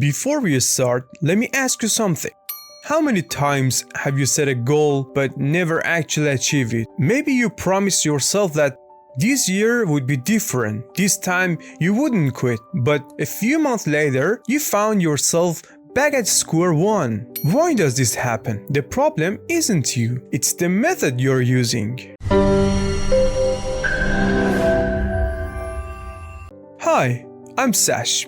Before we start, let me ask you something. How many times have you set a goal but never actually achieved it? Maybe you promised yourself that this year would be different. This time you wouldn't quit. But a few months later, you found yourself back at square one. Why does this happen? The problem isn't you. It's the method you're using. Hi, I'm Sash.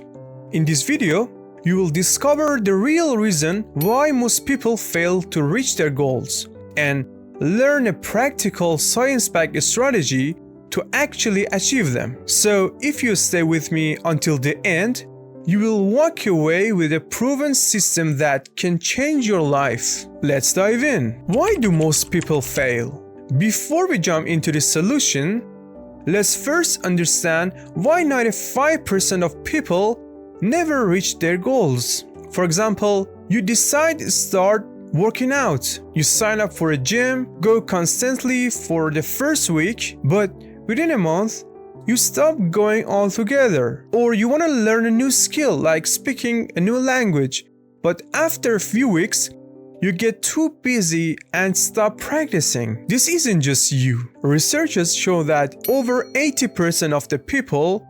In this video, you will discover the real reason why most people fail to reach their goals and learn a practical science-backed strategy to actually achieve them. So if you stay with me until the end, you will walk away with a proven system that can change your life. Let's dive in. Why do most people fail? Before we jump into the solution, let's first understand why 95% of people never reach their goals. For example, you decide to start working out. You sign up for a gym, go constantly for the first week, but within a month, you stop going altogether. Or you want to learn a new skill like speaking a new language, but after a few weeks, you get too busy and stop practicing. This isn't just you. Researchers show that over 80% of the people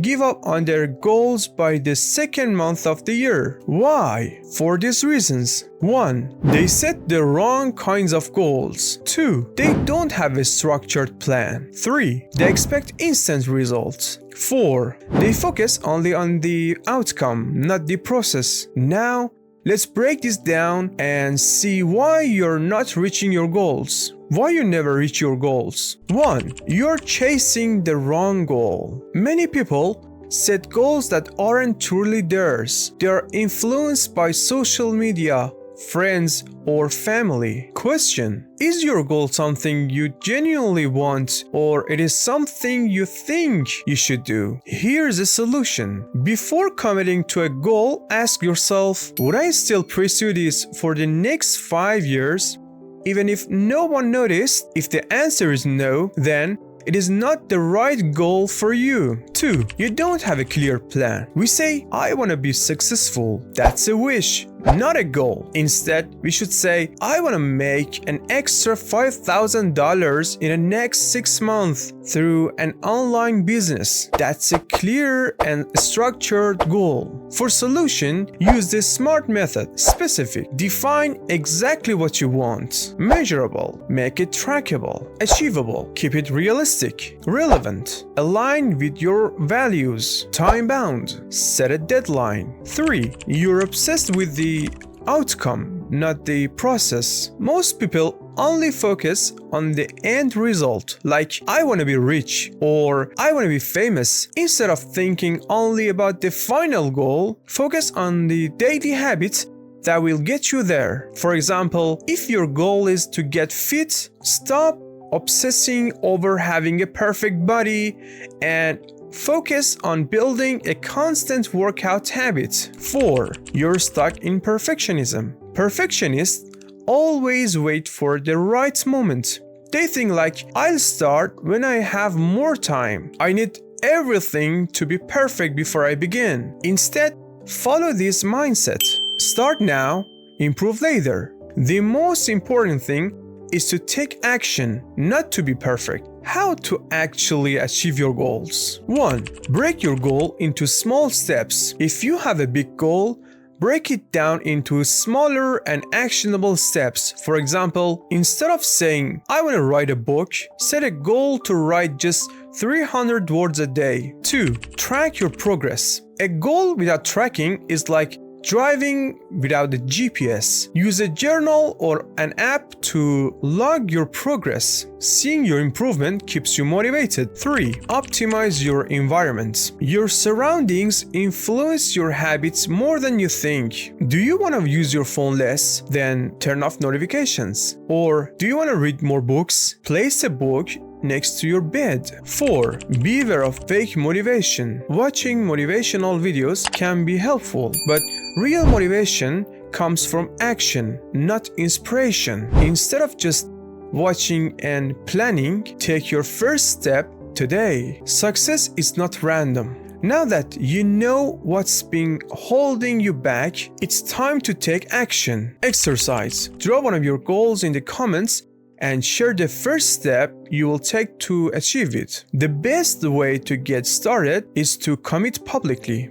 give up on their goals by the second month of the year. Why? For these reasons. 1. They set the wrong kinds of goals. 2. They don't have a structured plan. 3. They expect instant results. 4. They focus only on the outcome, not the process. Now, let's break this down and see why you're not reaching your goals. Why you never reach your goals. 1. You're chasing the wrong goal. Many people set goals that aren't truly theirs. They are influenced by social media, friends, or family. Question: is your goal something you genuinely want, or it is something you think you should do? Here's a solution. Before committing to a goal, ask yourself, would I still pursue this for the next 5 years? Even if no one noticed? If the answer is no, then it is not the right goal for you. 2. You don't have a clear plan. We say, I want to be successful. That's a wish, not a goal. Instead, we should say, I want to make an extra $5,000 in the next 6 months through an online business. That's a clear and structured goal. For solution, use the SMART method. Specific. Define exactly what you want. Measurable. Make it trackable. Achievable. Keep it realistic. Relevant. Align with your values. Time-bound. Set a deadline. 3. You're obsessed with the outcome, not the process. Most people only focus on the end result, like I want to be rich or I want to be famous. Instead of thinking only about the final goal, focus on the daily habits that will get you there. For example, if your goal is to get fit, stop obsessing over having a perfect body and focus on building a constant workout habit. 4. You're stuck in perfectionism. Perfectionists always wait for the right moment. They think like, I'll start when I have more time. I need everything to be perfect before I begin. Instead, follow this mindset. Start now, improve later. The most important thing is to take action, not to be perfect. How to actually achieve your goals? 1. Break your goal into small steps. If you have a big goal, break it down into smaller and actionable steps. For example, instead of saying, I want to write a book, set a goal to write just 300 words a day. 2. Track your progress. A goal without tracking is like driving without the GPS. Use a journal or an app to log your progress. Seeing your improvement keeps you motivated. 3. Optimize your environment. Your surroundings influence your habits more than you think. Do you want to use your phone less? Then turn off notifications. Or do you want to read more books? Place a book next to your bed. 4. Beware of fake motivation. Watching motivational videos can be helpful, but real motivation comes from action, not inspiration. Instead of just watching and planning, take your first step today. Success is not random. Now that you know what's been holding you back, it's time to take action. Exercise. Draw one of your goals in the comments and share the first step you will take to achieve it. The best way to get started is to commit publicly.